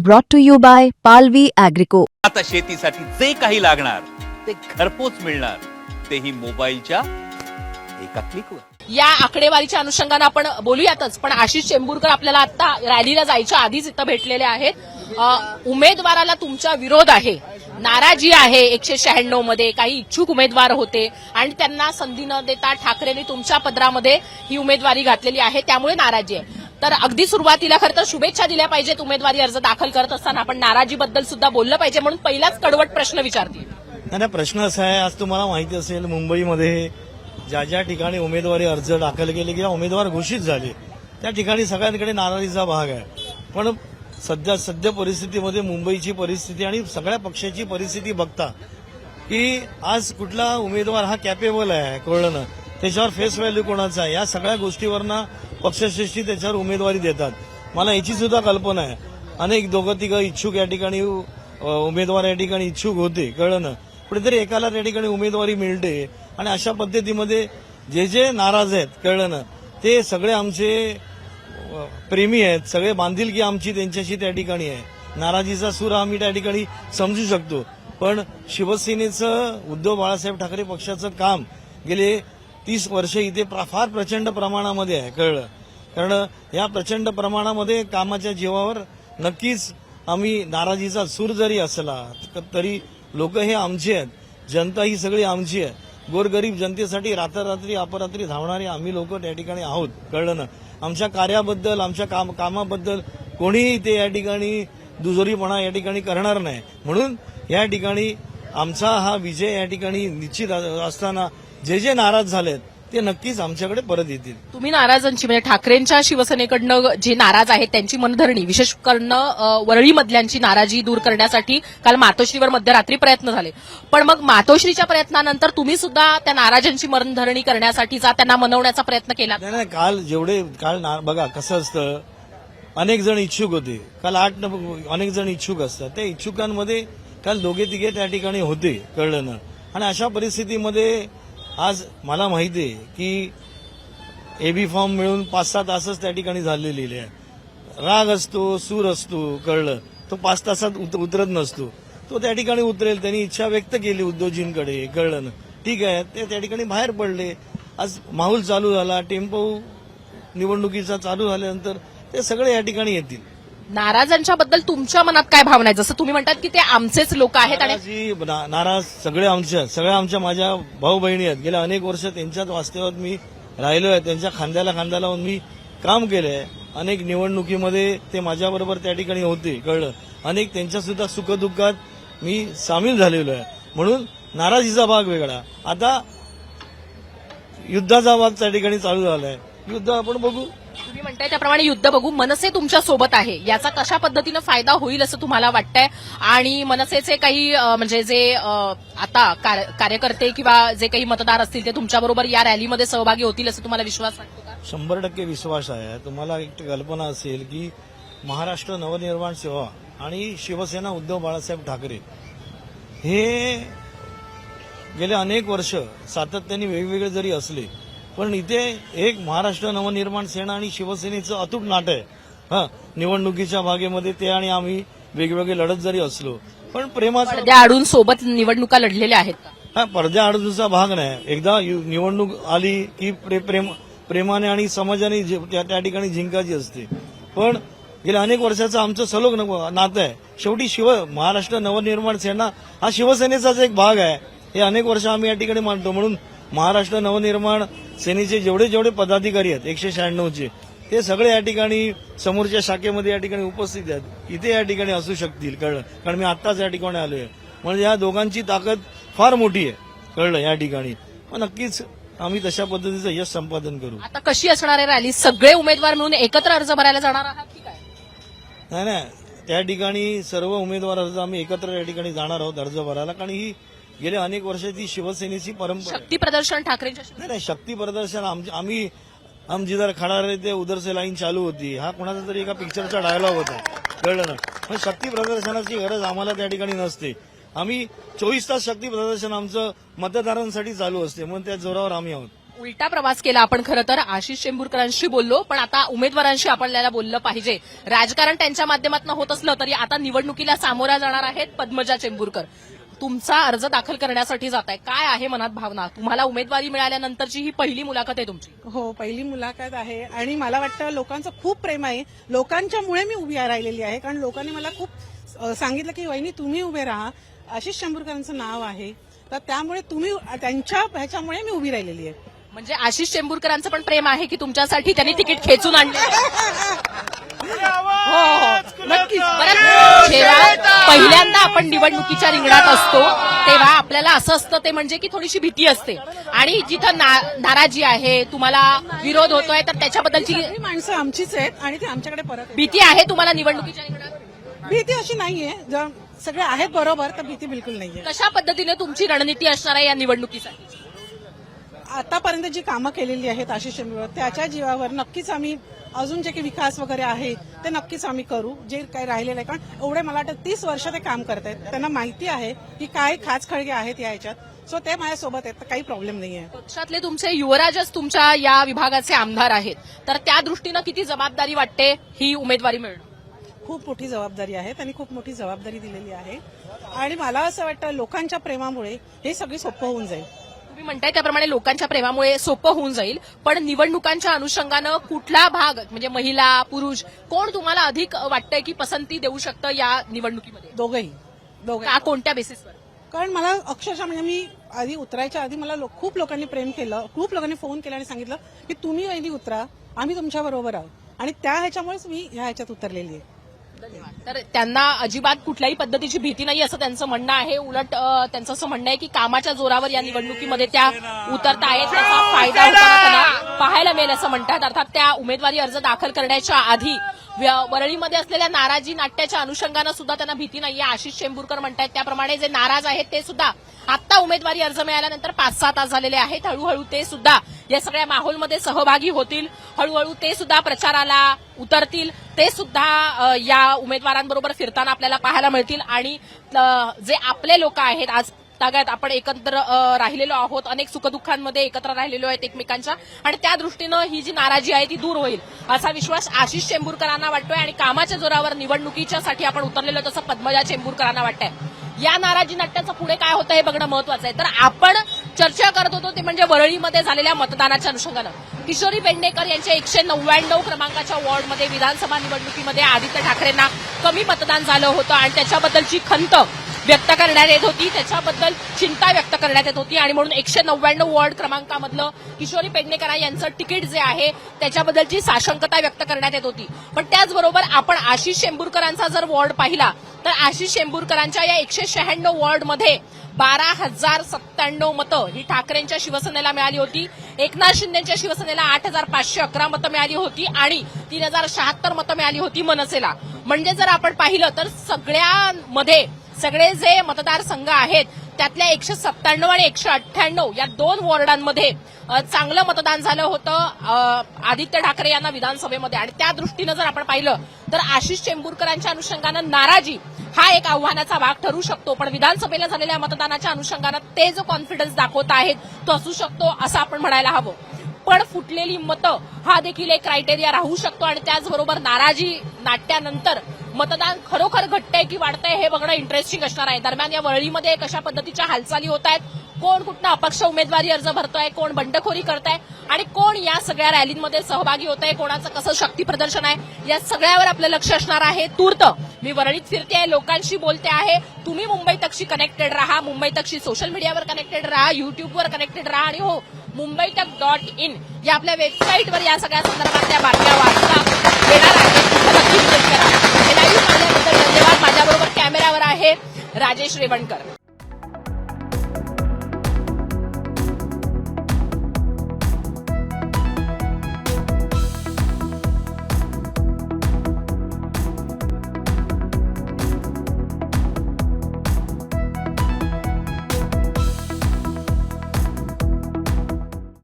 brought to you by Palvi Agrico. आता शेतीसाठी जे काही लागणार ते घरपोच मिळणार, तेही मोबाईलच्या एका क्लिकवर। या आकडेवारीच्या अनुषंगाने आपण बोलूयातच, पण आशिष चेंबूरकर आपल्याला आता रॅलीला जायच्या आधीच इथं भेटलेले आहेत। उमेदवाराला तुमचा विरोध आहे, नाराजी आहे 196 मध्ये, काही इच्छुक उमेदवार होते आणि त्यांना संधी न देता ठाकरेंनी तुमच्या पदरामध्ये ही उमेदवारी घातलेली आहे, त्यामुळे नाराजी आहे। तर अगदी सुरुवातीला खरं तर शुभेच्छा दिल्या पाहिजेत उमेदवारी अर्ज दाखल करत असताना, आपण नाराजीबद्दल सुद्धा बोललं पाहिजे, म्हणून पहिलाच कडवट प्रश्न विचारते। नाही, प्रश्न असा आहे, आज तुम्हाला माहिती असेल मुंबईमध्ये ज्या ज्या ठिकाणी उमेदवारी अर्ज दाखल केले किंवा उमेदवार घोषित झाले त्या ठिकाणी सगळ्यांकडे नाराजीचा भाग आहे। पण सध्या परिस्थितीमध्ये मुंबईची परिस्थिती आणि सगळ्या पक्षाची परिस्थिती बघता की आज कुठला उमेदवार हा कॅपेबल आहे कळलं ना, त्याच्यावर फेस व्हॅल्यू कोणाचा आहे, या सगळ्या गोष्टीवरनं पक्षश्रेष्ठी त्याच्यावर उमेदवारी देतात। मला याची सुद्धा कल्पना आहे, अनेक दोघं तिघं इच्छुक या ठिकाणी उमेदवार या ठिकाणी इच्छुक होते कळलं ना, कुठेतरी एकाला त्या ठिकाणी उमेदवारी मिळते आणि अशा पद्धतीमध्ये जे जे नाराज आहेत कळलं ना, ते सगळे आमचे प्रेमी आहेत, सगळे बांधिलकी आमची त्यांच्याशी त्या ठिकाणी आहे। नाराजीचा सूर आम्ही त्या ठिकाणी समजू शकतो, पण शिवसेनेचं उद्धव बाळासाहेब ठाकरे पक्षाचं काम गेले 30 वर्ष इथे फार प्रचंड प्रमाणामध्ये आहे कळलं, कारण या प्रचंड प्रमाणामध्ये कामाच्या जीवावर नक्कीच आम्ही नाराजीचा सूर जरी असला तरी लोक हे आमचे आहेत, जनता ही सगळी आमची आहे। गोरगरीब जनतेसाठी रात्ररात्री अपरात्री धावणारे आम्ही लोक त्या ठिकाणी आहोत कळलं ना। आमच्या कार्याबद्दल आमच्या कामाबद्दल कोणीही ते या ठिकाणी दुजोरीपणा या ठिकाणी करणार नाही, म्हणून या ठिकाणी आमचा हा विजय या ठिकाणी निश्चित असताना जे जे नाराज झालेत ते नक्कीच आमच्याकडे परत येतील। तुम्ही नाराजांची म्हणजे ठाकरेंच्या शिवसेनेकडनं जे नाराज आहेत त्यांची मनधरणी, विशेष करून वरळीमधल्यांची नाराजी दूर करण्यासाठी काल मातोश्रीवर मध्यरात्री प्रयत्न झाले, पण मग मातोश्रीच्या प्रयत्नानंतर तुम्ही सुद्धा त्या नाराजांची मनधरणी करण्यासाठीचा त्यांना मनवण्याचा प्रयत्न केला? नाही, काल बघा कसं असतं, अनेक जण इच्छुक होते, काल 8 अनेक जण इच्छुक असतात, त्या इच्छुकांमध्ये काल दोघे तिघे त्या ठिकाणी होते कळलं ना, आणि अशा परिस्थितीमध्ये आज मला माहिती आहे की एबी फॉर्म मिळून 5-6 तासच त्या ठिकाणी झालेले आहे। राग असतो, सूर असतो कळलं, तो 5 तासात उतरत नसतो, तो त्या ठिकाणी उतरेल। त्यांनी इच्छा व्यक्त केली उद्धवजींकडे कळलं ना, ठीक आहे, ते त्या ठिकाणी बाहेर पडले। आज माहोल चालू झाला, टेम्पो निवडणुकीचा चालू झाल्यानंतर ते सगळे या ठिकाणी येतील। नाराजांच्या बद्दल तुमच्या मनात काय भावना आहे? जसं तुम्ही म्हणतात की ते आमचेच लोक आहेत आणि नाराज सगळे आमच्या माझ्या भाऊ बहिणी आहेत, गेल्या अनेक वर्ष त्यांच्याच वास्तव्यात मी राहिलो आहे, त्यांच्या खांद्याला खांदा लावून मी काम केलंय। अनेक निवडणुकीमध्ये ते माझ्याबरोबर त्या ठिकाणी होते कळलं, अनेक त्यांच्या सुद्धा सुखदुःखात मी सामील झालेलो आहे, म्हणून नाराजीचा भाग वेगळा। आता युद्धाचा भाग त्या ठिकाणी चालू झालाय, युद्ध आपण बघू। तुम्ही म्हणताय त्याप्रमाणे युद्ध बघू, मनसे तुमच्या सोबत आहे, याचा कशा पद्धतीनं फायदा होईल असं तुम्हाला वाटतंय? आणि मनसेचे काही म्हणजे जे आता कार्यकर्ते किंवा जे काही मतदार असतील ते तुमच्याबरोबर या रॅलीमध्ये सहभागी होतील असं तुम्हाला विश्वास वाटतो का? 100% विश्वास आहे। तुम्हाला एक कल्पना असेल की महाराष्ट्र नवनिर्माण सेवा आणि शिवसेना उद्धव बाळासाहेब ठाकरे हे गेले अनेक वर्ष सातत्याने वेगवेगळे जरी असले, पण इथे एक महाराष्ट्र नवनिर्माण सेना आणि शिवसेनेचं अतूट नातं आहे। निवडणुकीच्या भागेमध्ये ते आणि आम्ही वेगवेगळे लढत जरी असलो, पण प्रेमाचा पडद्या आडून सोबत निवडणुका लढलेल्या आहेत का? पडद्या आडूचा भाग नाही, एकदा निवडणूक आली की प्रेमाने आणि समाजाने त्या ठिकाणी जिंकायची असते। पण गेल्या अनेक वर्षाचं आमचं सलोख नातं आहे। शेवटी महाराष्ट्र नवनिर्माण सेना हा शिवसेनेचाच एक भाग आहे, हे अनेक वर्ष आम्ही या ठिकाणी मानतो, म्हणून महाराष्ट्र नवनिर्माण सेनेचे जेवढे पदाधिकारी आहेत 196चे, ते सगळे या ठिकाणी समोरच्या शाखेमध्ये या ठिकाणी उपस्थित आहेत, इथे या ठिकाणी असू शकतील कळलं, कारण मी आत्ताच या ठिकाणी आलोय, म्हणजे या दोघांची ताकद फार मोठी आहे कळलं या ठिकाणी। मग नक्कीच आम्ही तशा पद्धतीचं यश संपादन करू। आता कशी असणार आहे रॅली? सगळे उमेदवार मिळून एकत्र अर्ज भरायला जाणार आहात की काय? नाही, त्या ठिकाणी सर्व उमेदवार अर्ज आम्ही एकत्र या ठिकाणी जाणार आहोत अर्ज भरायला, कारण ही गेल्या अनेक वर्षाची शिवसेनेची परंपरा। शक्ती प्रदर्शन ठाकरेंच्या नाही, शक्ती प्रदर्शन आम्ही हम जिधर खडा रहे थे उधर से लाईन चालू होती, हा कोणाचा तरी एका पिक्चरचा डायलॉग होता कळलं ना। पण शक्ती प्रदर्शनाची गरज आम्हाला त्या ठिकाणी नसते, आम्ही 24 तास शक्ती प्रदर्शन आमचं मतदारांसाठी चालू असते, म्हणून त्या जोरावर आम्ही आहोत। उलटा प्रवास केला आपण खरं तर आशिष चेंबूरकरांशी बोललो, पण आता उमेदवारांशी आपल्याला बोललं पाहिजे. राजकारण त्यांच्या माध्यमातून होत असलं तरी आता निवडणुकीला सामोऱ्या जाणार आहेत पद्मजा चेंबूरकर. तुमचा अर्ज दाखल करण्यासाठी जात आहे, काय आहे मनात भावना? तुम्हाला उमेदवारी मिळाल्यानंतरची ही पहिली मुलाखत आहे तुमची. हो, पहिली मुलाखत आहे आणि मला वाटतं लोकांचं खूप प्रेम आहे. लोकांच्यामुळे मी उभी राहिलेली आहे, कारण लोकांनी मला खूप सांगितलं की वहिनी तुम्ही उभे राहा, आशिष चेंबूरकरांचं नाव आहे, तर त्यामुळे तुम्ही त्यांच्या ह्याच्यामुळे मी उभी राहिलेली आहे. म्हणजे आशिष चेंबूरकरांचं पण प्रेम आहे की तुमच्यासाठी त्यांनी तिकीट खेचून आणलं? हो हो नक्कीच. बरं, जेव्हा पहिल्यांदा आपण निवडणुकीच्या रिंगणात असतो तेव्हा आपल्याला असं असतं ते म्हणजे की थोडीशी भीती असते, आणि जिथं नाराजी आहे, तुम्हाला विरोध होतोय, तर त्याच्याबद्दलची ही माणसं आमचीच आहेत आणि ते आमच्याकडे परत येतात. भीती आहे तुम्हाला निवडणुकीच्या रिंगणात? भीती अशी नाहीये, जर सगळे आहेत बरोबर तर भीती बिलकुल नाहीये. कशा पद्धतीने तुमची रणनीती असणार आहे या निवडणुकीसाठी? आतापर्यंत जी कामं केलेली आहेत आशिष चेंबूरकर, त्याच्या जीवावर नक्कीच आम्ही अजून जे काही विकास वगैरे आहे ते नक्कीच आम्ही करू, जे काही राहिलेलं आहे. कारण एवढे मला वाटतं 30 वर्ष ते काम करतायत, त्यांना माहिती आहे की काय खाचखळगे आहेत या ह्याच्यात, सो ते माझ्यासोबत आहेत, तर काही प्रॉब्लेम नाही आहे. पक्षातले तुमचे युवराजच तुमच्या या विभागाचे आमदार आहेत, तर त्या दृष्टीनं किती जबाबदारी वाटते ही उमेदवारी मिळणं? खूप मोठी जबाबदारी आहे, त्यांनी खूप मोठी जबाबदारी दिलेली आहे आणि मला असं वाटतं लोकांच्या प्रेमामुळे हे सगळं सोपं होऊन जाईल. तुम्ही म्हणताय त्याप्रमाणे लोकांच्या प्रेमामुळे सोपं होऊन जाईल, पण निवडणुकांच्या अनुषंगानं कुठला भाग म्हणजे महिला पुरुष कोण तुम्हाला अधिक वाटतंय की पसंती देऊ शकतं या निवडणुकीमध्ये? दोघंही. का, कोणत्या बेसिसवर? कारण मला अक्षरशः म्हणजे मी आधी उतरायच्या आधी मला खूप लोकांनी प्रेम केलं, खूप लोकांनी फोन केला आणि सांगितलं की तुम्ही वहिनी उतरा, आम्ही तुमच्या बरोबर आहोत, आणि त्या ह्याच्यामुळेच मी ह्या ह्याच्यात उतरलेली आहे. तर त्यांना अजिबात कुठल्याही पद्धतीची भीती नाही असं त्यांचं म्हणणं आहे. उलट त्यांचं असं म्हणणं आहे की कामाच्या जोरावर या निवडणुकीमध्ये त्या उतरत आहेत, त्याचा फायदा होताना त्यांना पाहायला मिळेल असं म्हणतात. अर्थात त्या उमेदवारी अर्ज दाखल करण्याच्या आधी वरळीमध्ये असलेल्या नाराजी नाट्याच्या अनुषंगानं सुद्धा त्यांना भीती नाहीये. आशिष चेंबूरकर म्हणतात त्याप्रमाणे जे नाराज आहेत ते सुद्धा आता उमेदवारी अर्ज मिळाल्यानंतर 5-6 तास झालेले आहेत, हळूहळू ते सुद्धा या सगळ्या माहोलमध्ये सहभागी होतील, हळूहळू ते सुद्धा प्रचाराला उतरतील, ते सुद्धा या उमेदवारांबरोबर फिरताना आपल्याला पाहायला मिळतील. आणि जे आपले लोक आहेत, आज तागायत आपण एकत्र राहिलेलो आहोत, अनेक सुखदुःखांमध्ये एकत्र राहिलेलो आहेत एकमेकांच्या, आणि त्या दृष्टीनं ही जी नाराजी आहे ती दूर होईल असा विश्वास आशिष चेंबूरकरांना वाटतोय. आणि कामाच्या जोरावर निवडणुकीच्यासाठी आपण उतरलेलो तसं पद्मजा चेंबूरकरांना वाटतंय. या नाराजी नाट्याचं पुढे काय होतं हे बघणं महत्वाचं आहे. तर आपण चर्चा करत होतो ते म्हणजे वरळीमध्ये झालेल्या मतदानाच्या अनुषंगानं किशोरी पेडणेकर यांच्या 199 क्रमांकाच्या वॉर्डमध्ये विधानसभा निवडणुकीमध्ये आदित्य ठाकरेंना कमी मतदान झालं होतं आणि त्याच्याबद्दलची खंत व्यक्त करण्यात येत होती, त्याच्याबद्दल चिंता व्यक्त करण्यात येत होती, आणि म्हणून 199 वॉर्ड क्रमांकामधलं किशोरी पेडणेकर यांचं तिकीट जे आहे त्याच्याबद्दलची साशंकता व्यक्त करण्यात येत होती. पण त्याचबरोबर आपण आशिष चेंबूरकरांचा जर वॉर्ड पाहिला तर आशिष चेंबूरकरांच्या या 196 वॉर्डमध्ये 12,097 मतं ही ठाकरेंच्या शिवसेनेला मिळाली होती, एकनाथ शिंदेच्या शिवसेनेला 8,511 मतं मिळाली होती आणि 3,076 मतं मिळाली होती मनसेला. म्हणजे जर आपण पाहिलं तर सगळ्यामध्ये सगळे जे मतदारसंघ आहेत त्यातल्या 197 आणि 198 या 2 वॉर्डांमध्ये चांगलं मतदान झालं होतं आदित्य ठाकरे यांना विधानसभेमध्ये. आणि त्या दृष्टीनं जर आपण पाहिलं तर आशिष चेंबूरकरांच्या अनुषंगानं नाराजी हा एक आव्हानाचा भाग ठरू शकतो, पण विधानसभेला झालेल्या मतदानाच्या अनुषंगानं ते जो कॉन्फिडन्स दाखवत आहेत तो असू शकतो असं आपण म्हणायला हवं. पण फुटलेली मतं हा देखील एक क्रायटेरिया राहू शकतो, आणि त्याचबरोबर नाराजी नाट्यानंतर मतदान खरोखर घटतंय की वाढतंय हे बघणं इंटरेस्टिंग असणार आहे. दरम्यान या वरळीमध्ये कशा पद्धतीच्या हालचाली होत आहेत, कोण कुठनं अपक्ष उमेदवारी अर्ज भरतोय, कोण बंडखोरी करताय आणि कोण या सगळ्या रॅलींमध्ये सहभागी होत आहे, कोणाचं कसं शक्ती प्रदर्शन आहे, या सगळ्यावर आपलं लक्ष असणार आहे. तूर्त मी वरळीत फिरते आहे, लोकांशी बोलते आहे. तुम्ही मुंबई तकशी कनेक्टेड राहा, मुंबई तकशी सोशल मीडियावर कनेक्टेड राहा, युट्यूबवर कनेक्टेड राहा, आणि हो mumbaitak.in या आपल्या वेबसाईटवर या सगळ्या संदर्भातल्या बातम्या वाचता येणार आहेत. नक्की विजिट करा. हे लाईव्ह पाहिल्याबद्दल धन्यवाद. माझ्याबरोबर कॅमेरावर आहे राजेश रेवणकर.